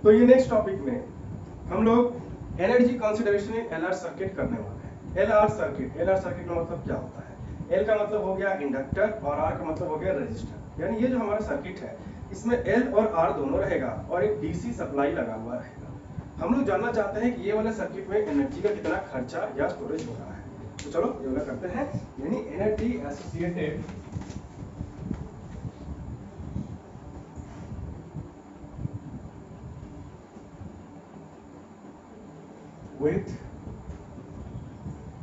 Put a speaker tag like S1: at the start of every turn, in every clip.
S1: तो ये next topic में हम लोग energy consideration in LR circuit करने वाले हैं। एलआर सर्किट का मतलब क्या होता है? एल का मतलब हो गया इंडक्टर और आर का मतलब हो गया रेजिस्टर। यानी ये जो हमारा सर्किट है इसमें एल और आर दोनों रहेगा और एक डीसी सप्लाई लगा हुआ रहेगा। हम लोग जानना चाहते हैं कि ये वाला सर्किट में एनर्जी का कितना खर्चा या स्टोरेज हो रहा है। तो चलो ये वाला करते हैं, यानी energy associated with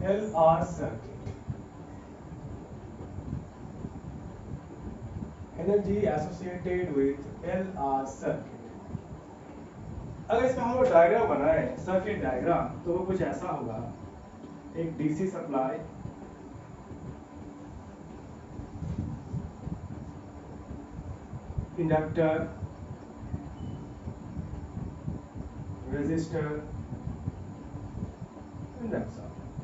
S1: LR circuit, energy associated with LR circuit। अगर इसका हम लोग डायग्राम बनाए, सर्किट डायग्राम, तो वो कुछ ऐसा होगा। एक डीसी सप्लाई, इंडक्टर, रेजिस्टर,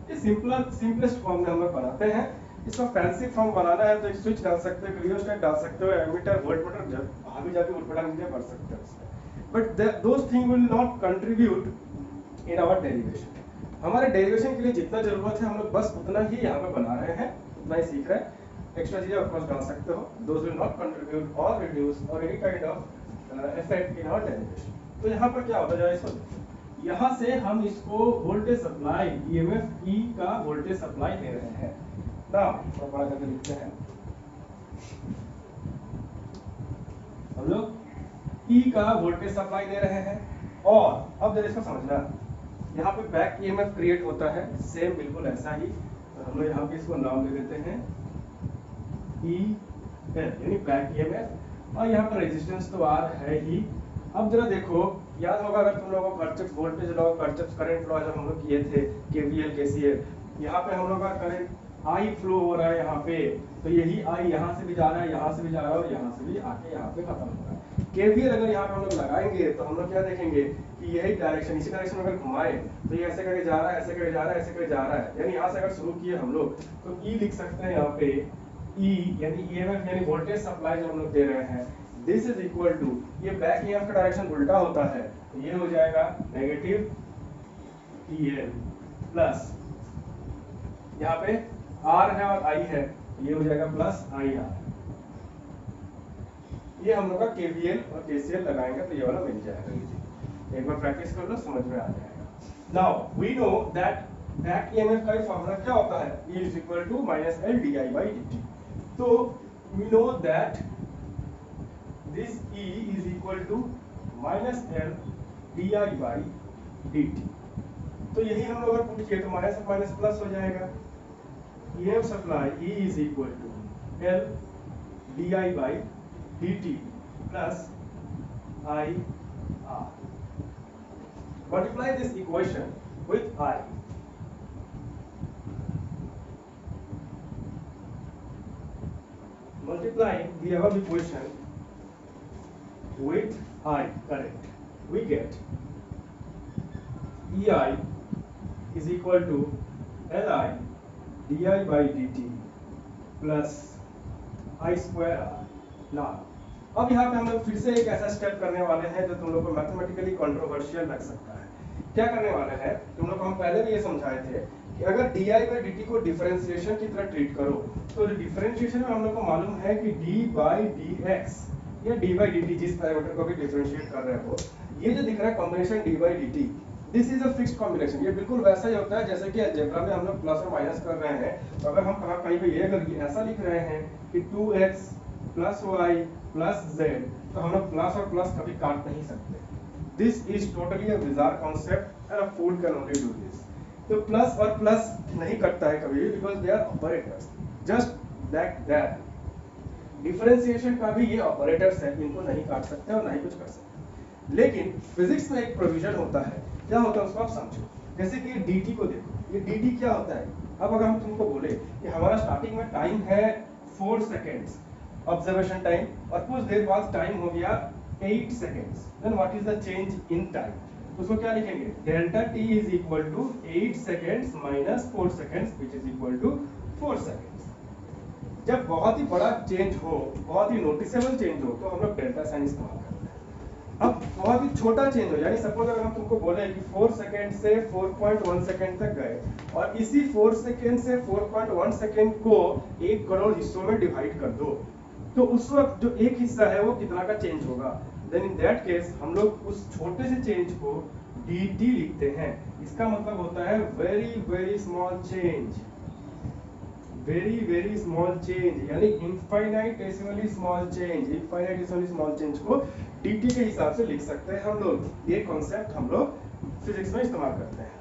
S1: ये सिंपलेस्ट फॉर्म में हम लोग बनाते हैं। इसको फैंसी फॉर्म बनाना है तो एक स्विच डाल सकते हो, रियोस्टेट डाल सकते हो, एमीटर, वोल्टमीटर, आगे जाके उठपटांग चीजें भर सकते हो इसमें। But those thing will not contribute in our derivation. हमारे डेरिवेशन के लिए जितना जरूरत है हम लोग बस उतना ही यहाँ पे बना रहे हैं, उतना ही सीख रहे हैं। एक्स्ट्रा चीजें ऑफ कोर्स डाल सकते हो, दोस विल नॉट कंट्रीब्यूट और रिड्यूस और any kind of effect in our derivation. तो यहाँ पर क्या होता है, इसको यहाँ से हम इसको वोल्टेज सप्लाई ईएमएफ ई का वोल्टेज सप्लाई दे रहे हैं ना। थोड़ा बड़ा करके लिखते हैं हम लोग ई का वोल्टेज सप्लाई दे रहे हैं। और अब जरा इसको समझना, यहाँ पे बैक ईएमएफ क्रिएट होता है सेम बिल्कुल ऐसा ही। तो हम लोग यहाँ पे इसको नाम दे देते हैं ई एल, यानी बैक ईएमएफ। और यहाँ पर रेजिस्टेंस तो आर है ही। अब जरा देखो, याद होगा अगर तुम लोगों को कर्चफ वोल्टेज लॉ, कर्चफ करंट लॉ जब हम लोग किए थे, केवीएल केसीएल, यहाँ पे हम लोग का करंट आई फ्लो हो रहा है यहाँ पे, तो यही आई यहाँ से भी जा रहा है, यहाँ से भी जा रहा है और यहाँ से भी आके यहाँ पे खत्म हो रहा है। केवीएल अगर यहाँ पे हम लोग लगाएंगे तो हम लोग क्या देखेंगे कि यही डायरेक्शन, इसी डायरेक्शन में अगर घुमाए तो ये ऐसे करके जा रहा है, ऐसे करके जा रहा है, ऐसे करके जा रहा है। यानी यहाँ से अगर शुरू किए हम लोग तो ई लिख सकते हैं यहाँ पे, ई यानी ईएमएफ यानी वोल्टेज सप्लाई जो हम लोग दे रहे हैं, दिस इज इक्वल टू, ये बैक ईएमएफ का डायरेक्शन उल्टा होता है तो ये हो जाएगा नेगेटिव ईएल प्लस, यहाँ पे आर है और आई है, ये हो जाएगा प्लस आई आर। ये हम लोग का केवीएल और केसीएल लगाएंगे तो ये वाला मिल जाएगा। एक बार प्रैक्टिस कर लो, समझ में आ जाएगा। Now we know that back EMF का फॉर्मूला क्या होता है, E is equal to minus L di by dt। तो we know that this E is equal to minus L di by dt। तो यही हम लोग अगर पुट किए तो माइनस माइनस प्लस हो जाएगा। EMF supply E is equal to L di by dt plus I R। Multiply this equation with I। Multiplying the above equation with I current, we get EI is equal to LI di by dt plus I square R। Now अब यहाँ पे हम लोग फिर से एक ऐसा step करने वाले हैं जो तुम लोग को मैथमेटिकली कंट्रोवर्शियल लग सकता है। क्या करने वाले हैं, तुम लोग को हम पहले भी ये समझाए थे कि अगर di by dt को डिफरेंशिएशन की तरह ट्रीट करो तो डिफरेंशिएशन में हम लोग को मालूम है कि d by dx या d by dt, जिस पैरामीटर को भी डिफरेंशिएट कर रहे हो, ये जो दिख रहा है combination d by dt, this is a fixed combination. ये बिल्कुल वैसा ही होता है जैसे कि अलजेब्रा में हम लोग प्लस और माइनस कर रहे हैं। तो अगर हम कहीं पे ये अगर ऐसा लिख रहे हैं कि 2x plus y plus z, तो हम लोग प्लस और प्लस कभी काट नहीं सकते। This is totally a bizarre concept and a fool can only do this. तो प्लस और प्लस नहीं कटता है कभी भी, because they are operators, just that differentiation का भी ये ऑपरेटर्स है, इनको नहीं काट सकते और नहीं कुछ कर सकते। लेकिन फिजिक्स में एक प्रोविजन होता है, क्या होता है उसको आप समझो। जैसे कि dt को देखो, ये dt क्या होता है। अब अगर हम तुमको बोले कि हमारा स्टार्टिंग में टाइम है 4 सेकेंड्स ऑब्जर्वेशन टाइम और कुछ देर बाद टाइम हो गया 8 seconds, then what is the change in time, तो उसको क्या लिखेंगे, delta t is equal to 8 seconds minus 4 seconds which is equal to 4 seconds. जब बहुत ही बड़ा चेंज हो, बहुत ही नोटिसेबल चेंज हो, तो हम लोग डेल्टा साइन इस्तेमाल करते हैं। अब बहुत ही छोटा चेंज हो, यानी सपोज अगर हम तुमको बोले कि 4 सेकेंड से 4.1 सेकेंड तक गए और इसी 4 सेकेंड से 4.1 सेकेंड को 1 करोड़ हिस्सों में डिवाइड कर दो, तो उस वक्त जो एक हिस्सा है वो कितना का चेंज होगा। देन इन दैट केस हम लोग उस छोटे से चेंज को dt लिखते हैं। इसका मतलब होता है very very small change, very very small change, यानी इनफाइनाइटेसिमली स्मॉल चेंज, इनफाइनाइटेसिमली स्मॉल चेंज को dt के हिसाब से लिख सकते हैं हम लोग। ये कॉन्सेप्ट हम लोग फिजिक्स में इस्तेमाल करते हैं।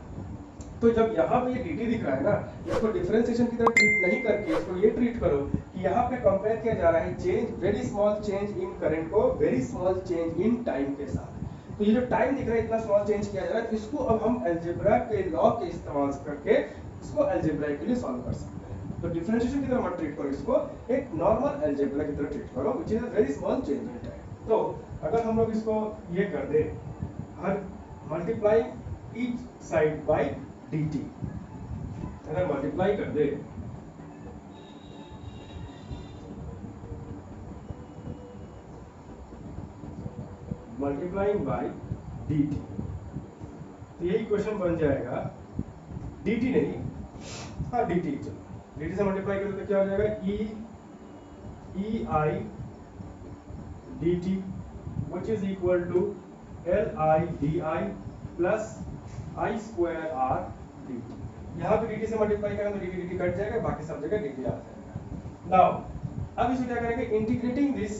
S1: तो जब यहाँ पे ये dt दिख रहा है ना, इसको डिफरेंशिएशन की तरह ट्रीट नहीं करके इसको ये ट्रीट करो कि यहाँ पे कंपेयर किया जा रहा है change, very small change in current को very small change in time के साथ। तो ये जो टाइम दिख रहा है इतना स्मॉल चेंज किया जा रहा है, इसको अब हम अलजेब्रा के लॉ के इस्तेमाल करके इसको अलजेब्रा के लिए सॉल्व कर सकते हैं। तो डिफरेंशिएशन की तरह मत ट्रीट करो इसको, एक नॉर्मल अलजेब्रा की तरह ट्रीट करो which is a very small change in time. तो अगर हम लोग इसको ये कर दे, हर multiplying each side by dt, अगर मल्टीप्लाई कर दे मल्टीप्लाइंग बाय dt, तो यही क्वेश्चन बन जाएगा dt नहीं, हाँ dt, चलो dt से मल्टीप्लाई करें तो क्या हो जाएगा e i dt which is equal to l i di plus i square r dt। यहाँ पे dt से मल्टीप्लाई करें तो dt dt कट जाएगा, बाकी सब जगह dt आ जाएगा। नाउ अब इसको क्या करेंगे, integrating this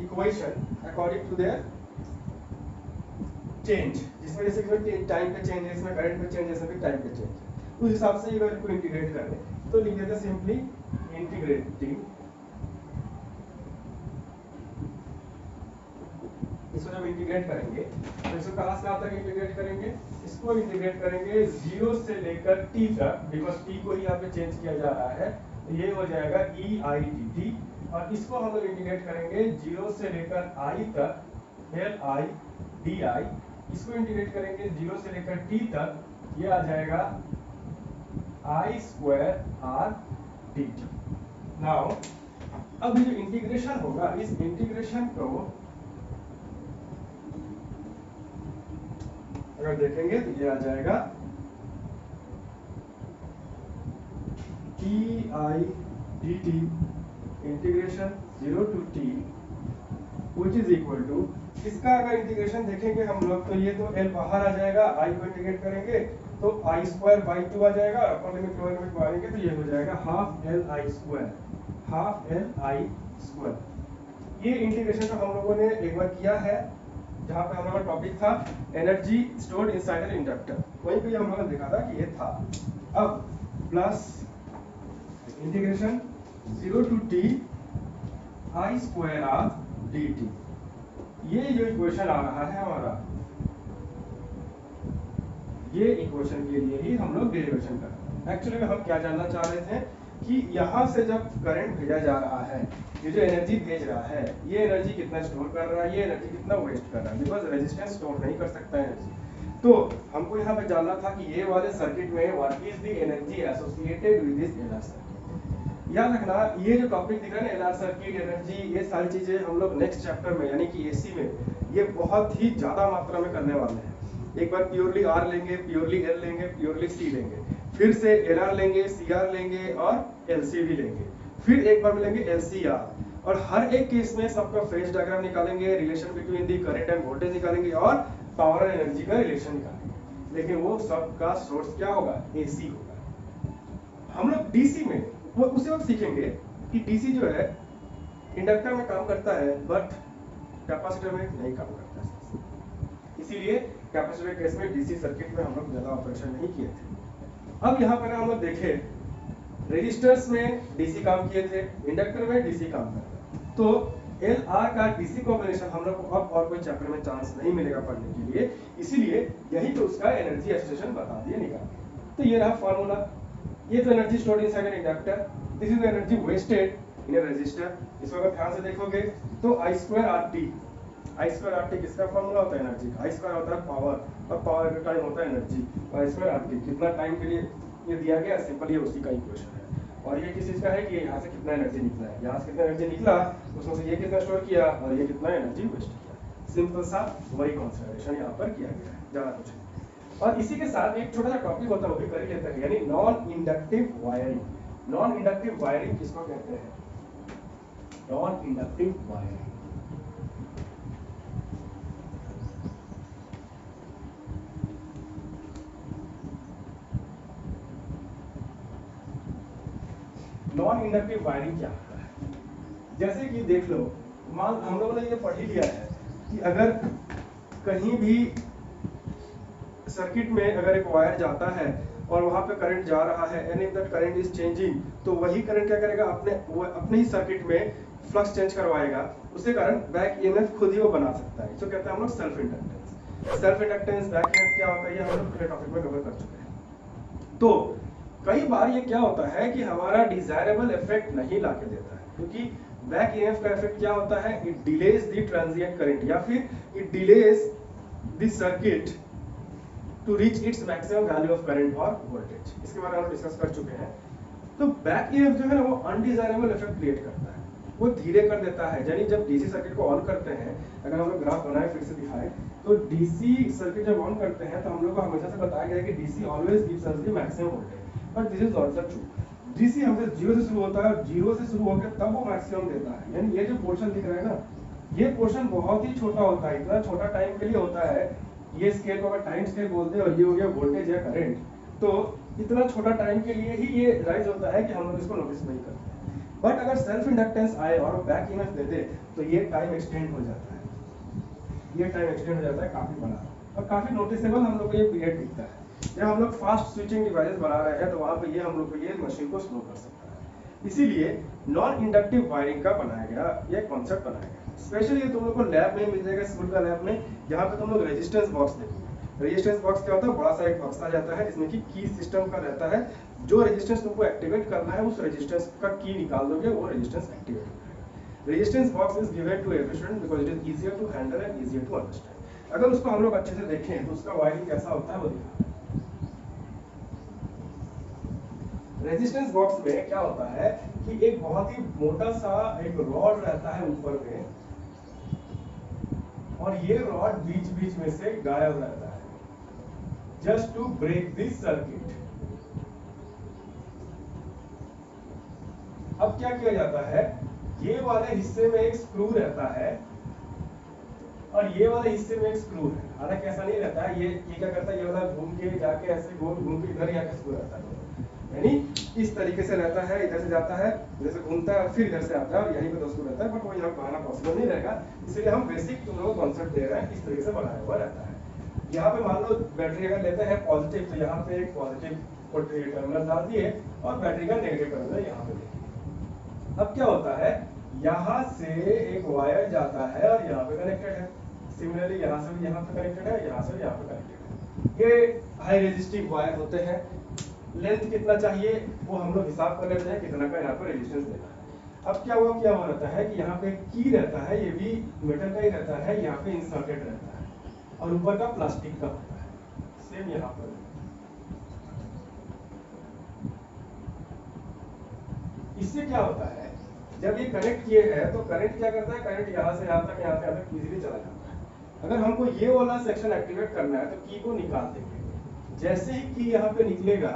S1: equation according to their change, जिसमें जैसे टाइम पे चेंज है, इसमें करंट पे चेंज है, इसमें भी टाइम पे चेंज है, उस हिसाब से अगर इसको इंटीग्रेट करें तो लिख देते हैं सिंपली इंटीग्रेटिंग, इसको जब इंटीग्रेट करेंगे तो इसको कहां से कहां तक इंटीग्रेट करेंगे, इसको इंटीग्रेट करेंगे 0 से लेकर t तक, बिकॉज t को ही यहाँ पे चेंज किया जा रहा है, तो ये हो जाएगा e i dt, और इसको हम लोग इंटीग्रेट करेंगे 0 से लेकर i तक l i di, इसको इंटीग्रेट करेंगे 0 से लेकर t तक, ये आ जाएगा i square r dt। Now अब ये जो इंटीग्रेशन होगा, इस इंटीग्रेशन को अगर देखेंगे तो ये आ जाएगा e i dt integration 0 to t which is equal to, इसका अगर इंटीग्रेशन देखेंगे हम लोग तो ये तो l बाहर आ जाएगा, i को इंटीग्रेट करेंगे तो i स्क्वायर बाई 2 आ जाएगा, अपर लिमिट लोअर लिमिट मारेंगे तो ये हो जाएगा half l i square, half l i square. ये इंटीग्रेशन तो हम लोगों ने एक बार किया है, जहाँ पे हम लोगों का टॉपिक था energy stored inside an inductor, वहीं पे हम लोगों ने देखा था कि ये था। अब plus integration 0 to t i square r dt, ये जो इक्वेशन आ रहा है हमारा, ये इक्वेशन के लिए ही हम लोग डेरिवेशन कर रहे हैं। एक्चुअली में हम क्या जानना चाह रहे थे कि यहाँ से जब करंट भेजा जा रहा है, ये जो एनर्जी भेज रहा है, ये एनर्जी कितना स्टोर कर रहा है, ये एनर्जी कितना वेस्ट कर रहा है, बिकॉज रेजिस्टेंस स्टोर नहीं कर सकता एनर्जी। तो हमको यहाँ पे जानना था कि ये वाले सर्किट में what is the energy associated with this LR circuit. याद रखना ये जो टॉपिक दिख रहा है ना, एलआर सर्किट, एनर्जी, ये सारी चीजें हम लोग नेक्स्ट चैप्टर में यानी कि एसी में ये बहुत ही ज्यादा मात्रा में करने वाले हैं। एक बार प्योरली आर लेंगे, प्योरली एल लेंगे, प्योरली सी लेंगे, फिर से एलआर लेंगे, सीआर लेंगे और एलसी भी लेंगे, फिर एक बार मिलेंगे एलसीआर, और हर एक केस में सबका फेज डायग्राम निकालेंगे, relation between the current end voltage निकालेंगे और पावर एंड एनर्जी का रिलेशन निकालेंगे। लेकिन वो सबका सोर्स क्या होगा, एसी होगा। हम लोग डीसी में वो उसी वक्त सीखेंगे कि डीसी जो है इंडक्टर में काम करता है बट कैपेसिटर में नहीं काम करता है, इसीलिए कैपेसिटर केस में डीसी सर्किट में हम लोग ज्यादा ऑपरेशन नहीं किए थे। अब यहाँ पर हम लोग देखें रेजिस्टर्स में डीसी काम किए थे, इंडक्टर में डीसी काम करता है, तो एल आर का डीसी कॉम्बिनेशन हम लोग को अब और कोई चैप्टर में चांस नहीं मिलेगा पढ़ने के लिए, इसीलिए यही तो उसका एनर्जी एसोसिएशन बता दिए निकाल के। तो ये रहा फॉर्मूला, ये तो energy stored inside an inductor, this is energy wasted in a resistor. इसको अगर ध्यान से देखोगे तो I square R T, I square R T किसका फॉर्मूला होता है, एनर्जी का। आई स्क्वायर होता है पावर, और पावर का टाइम होता है एनर्जी, आई स्क्वायर आर टी कितना टाइम के लिए ये दिया गया, सिंपल ये उसी का इक्वेशन है। और ये किस चीज का है कि यहाँ से कितना एनर्जी निकला है, यहाँ से कितना एनर्जी निकला, उसमें से ये कितना स्टोर किया और ये कितना एनर्जी वेस्ट किया। सिंपल सा वही कंसिडरेशन यहाँ पर किया गया है, ज्यादा कुछ नहीं। और इसी के साथ एक छोटा सा टॉपिक होता है वो भी कर ही लेते हैं, यानी non inductive wiring. Non inductive wiring किसको कहते हैं? Non inductive wiring. Non inductive wiring क्या होता है? जैसे कि देख लो, मान हम लोगों ने ये पढ़ ही लिया है कि अगर कहीं भी सर्किट में अगर एक वायर जाता है और वहां पे करंट जा रहा है, and if that current is changing, तो वही करंट क्या करेगा, अपने ही सर्किट में फ्लक्स चेंज करवाएगा, उसके कारण बैक ईएमएफ खुद ही वो बना सकता है। इसको कहते हैं हम लोग self inductance. Self inductance, back EMF क्या होता है, ये हम लोग पिछले टॉपिक में कवर कर चुके हैं। तो कई बार ये क्या होता है कि हमारा डिजायरेबल इफेक्ट नहीं लाके देता है, क्योंकि बैक ईएमएफ का इफेक्ट क्या होता है, it delays the transient current, या फिर it delays the circuit to reach its maximum value of current और वोल्टेज। इसके बारे में हम डिस्कस कर चुके हैं। तो बैक ईएमएफ जो है ना, वो अनडिजायरेबल इफेक्ट क्रिएट करता है, वो धीरे कर देता है। यानी जब डीसी सर्किट को ऑन करते हैं, अगर हम लोग ग्राफ बनाए फिर से दिखाएं, तो डीसी सर्किट जब ऑन करते हैं तो हम लोग को हमेशा से बताया गया है कि DC always gives us the maximum voltage, but this is not the true. DC हमसे 0 से शुरू होता है और 0 से शुरू होकर तब वो मैक्सिमम देता है। यानी ये जो पोर्शन दिख रहा है ना, ये पोर्शन बहुत ही छोटा होता है, इतना छोटा टाइम के लिए होता है। ये स्केल को अगर टाइम स्केल बोलते हैं और ये हो गया वोल्टेज या करंट, तो इतना छोटा टाइम के लिए ही ये राइज होता है कि हम लोग इसको नोटिस नहीं करते। बट अगर सेल्फ इंडक्टेंस आए और बैक ईएमएफ दे दे तो ये टाइम एक्सटेंड हो जाता है, ये टाइम एक्सटेंड हो जाता है काफी बड़ा, और काफी नोटिसेबल हम लोग को ये पीरियड दिखता है। जब हम लोग फास्ट स्विचिंग डिवाइसेस बना रहे हैं तो वहां पे ये हम लोग को ये मशीन को स्लो कर सकता है। इसीलिए नॉन इंडक्टिव वायरिंग का बनाया गया ये कॉन्सेप्ट बनाया गया। स्पेशली ये तुम लोग को लैब में मिल जाएगा, स्कूल का लैब में, जहाँ पे तुम लोग रेजिस्टेंस बॉक्स देखोगे। रेजिस्टेंस बॉक्स क्या होता है, बड़ा सा एक बॉक्स आ जाता है जिसमें कि की सिस्टम का रहता है। जो रेजिस्टेंस तुमको एक्टिवेट करना है उस रेजिस्टेंस का की निकाल दोगे, वो रेजिस्टेंस एक्टिवेट हो जाएगा। Resistance box is given to every student because it is easier to handle and easier to understand. अगर उसको हम लोग अच्छे से देखें तो उसका वायरिंग कैसा होता है वो दिखाते हैं। रेजिस्टेंस बॉक्स में क्या होता है कि एक बहुत ही मोटा सा एक रॉड रहता है ऊपर में, और ये रॉड बीच बीच में से गायब रहता है, just to break this circuit. अब क्या किया जाता है, ये वाले हिस्से में एक स्क्रू रहता है और ये वाले हिस्से में एक स्क्रू है। हालांकि ऐसा नहीं रहता है, ये क्या करता है, ये वाला घूम के जाके ऐसे गोल घूम के इधर जाके स्क्रू रहता है, यानी इस तरीके से रहता है, इधर से जाता है, इधर से घूमता है, फिर इधर से आता है, और यहीं पे दोस्तों रहता है। बट वो यहाँ बनाना पॉसिबल नहीं रहेगा, इसलिए हम बेसिक तुम लोगों को कॉन्सेप्ट दे रहे हैं, इस तरीके से बनाया हुआ रहता है। यहाँ पे मान लो बैटरी अगर लेते हैं पॉजिटिव, तो यहाँ पे एक पॉजिटिव टर्मिनल डाल दिए और बैटरी का नेगेटिव टर्मिनल यहाँ पे देखिए। अब क्या होता है, यहाँ से एक वायर जाता है और यहाँ पे कनेक्टेड है, सिमिलरली यहाँ से भी यहाँ पे कनेक्टेड है, यहाँ से भी यहाँ पे कनेक्टेड है। ये हाई रेजिस्टिव वायर होते हैं। लेंथ कितना चाहिए वो हम लोग हिसाब कर लेते हैं, कितना का यहाँ पर रेजिस्टेंस देना है। अब क्या हुआ रहता है कि यहाँ पे की रहता है, ये भी मेटल का ही रहता है, यहाँ पे इंसर्टेड रहता है, और ऊपर का प्लास्टिक का होता है, सेम यहाँ पर। इससे क्या होता है, जब ये कनेक्ट किए हैं तो करंट क्या करता है, करंट यहाँ से यहाँ तक, यहाँ से यहाँ तक इजीली चला जाता है। अगर हमको ये वाला सेक्शन एक्टिवेट करना है तो की को निकाल देंगे। जैसे ही की यहाँ पे निकलेगा,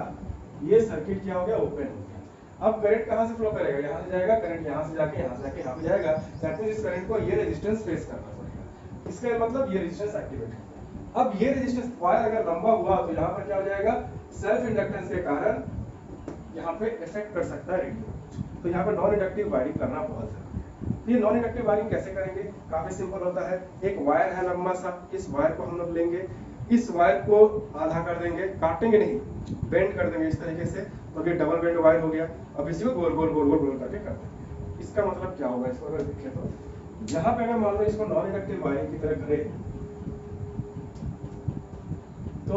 S1: ये सर्किट क्या हो गया, ओपन हो गया। अब करंट कहाँ से फ्लो करेगा, यहाँ से जाएगा, करंट यहाँ से जाके यहाँ पे जाएगा। दैट मींस इस करंट को ये रेजिस्टेंस फेस करना पड़ेगा, इसका मतलब ये रेजिस्टेंस एक्टिवेट है। अब ये रेजिस्टेंस वायर अगर लंबा हुआ तो यहाँ पर क्या हो जाएगा, सेल्फ इंडक्टेंस के कारण यहाँ पे इफेक्ट कर सकता है रेडियो। तो यहाँ पर नॉन इंडक्टिव वायरिंग करना बहुत जरूरी है। ये नॉन इंडक्टिव वायरिंग कैसे करेंगे, काफी सिंपल होता है। एक वायर है लंबा सा, इस वायर को हम लोग लेंगे, इस वायर को आधा कर देंगे, काटेंगे नहीं, बेंड कर देंगे इस तरीके से, तो ये डबल बेंड वायर हो गया। अब इसी को गोल गोल गोल गोल गोल करके कर देंगे। इसका मतलब क्या होगा, इसको अगर देखें तो यहाँ पे अगर मान लो इसको नॉन इंडक्टिव वायरिंग की तरह करें तो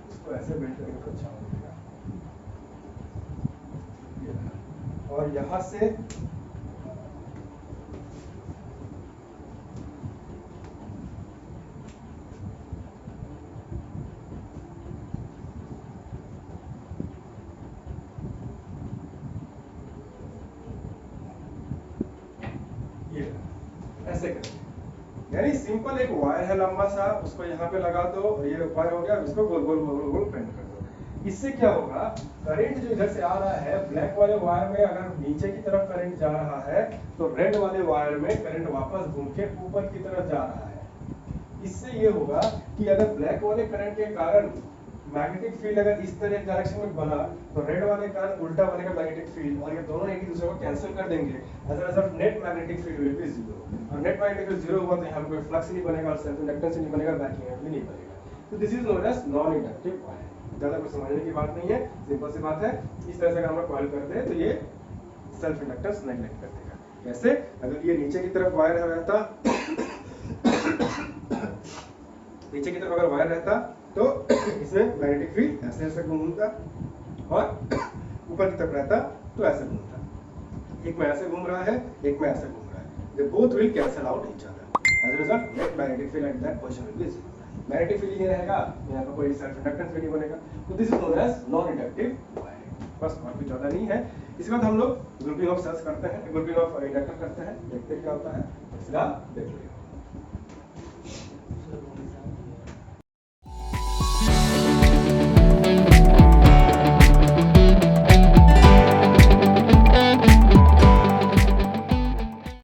S1: इसको ऐसे बेंड करेंगे तो अच्छा हो जाएगा। और यहाँ से ऐसे करेंगे। यानी सिंपल एक वायर है लंबा सा, उसको यहाँ पे लगा दो, ये वायर हो गया, इसको गोल गोल गोल गोल पेंट कर दो। इससे क्या होगा, करंट जो इधर से आ रहा है ब्लैक वाले वायर में, अगर नीचे की तरफ करंट जा रहा है तो रेड वाले वायर में करंट वापस घूम के ऊपर की तरफ जा रहा है। इससे ये होगा कि अगर ब्लैक वाले करंट के कारण मैग्नेटिक फील्ड अगर इस तरह डायरेक्शन में बना तो रेड वाले कारण उल्टा बनेगा मैग्नेटिक फील्ड, और ये दोनों एक दूसरे को कैंसिल कर देंगे। As a result net magnetic field will be zero, और नेट मैग्नेटिक फील्ड जीरो हुआ तो यहाँ पे कोई फ्लक्स नहीं बनेगा और सेल्फ इंडक्टेंस नहीं बनेगा, बैक ईएमएफ भी नहीं बनेगा। तो this is known as non inductive wire. ज्यादा कुछ समझने की बात नहीं है, सिंपल सी बात है। इस तरह से अगर हम लोग कॉइल करते हैं तो ये सेल्फ इंडक्टेंस नेगलेक्ट कर देगा। कैसे, अगर ये नीचे की तरफ वायर रहता नीचे की तरफ अगर वायर रहता तो इसमें मैग्नेटिक फील्ड ऐसे ऐसे घूमता, और ऊपर की तरफ रहता तो ऐसे घूमता। एक में ऐसे घूम रहा है, एक में ऐसे घूम रहा है, they both will cancel out each other. As a result net magnetic field at that position will be zero. Magnetic field ये रहेगा, यहाँ पर कोई सेल्फ इंडक्टेंस भी नहीं बनेगा। तो this is known as non inductive wire. बस और कुछ ज्यादा नहीं है। इसके बाद हम लोग ग्रुपिंग ऑफ सेल्स करते हैं, ग्रुपिंग ऑफ इंडक्टर करते हैं, देखते हैं क्या होता है। फिलहाल देख लीजिए।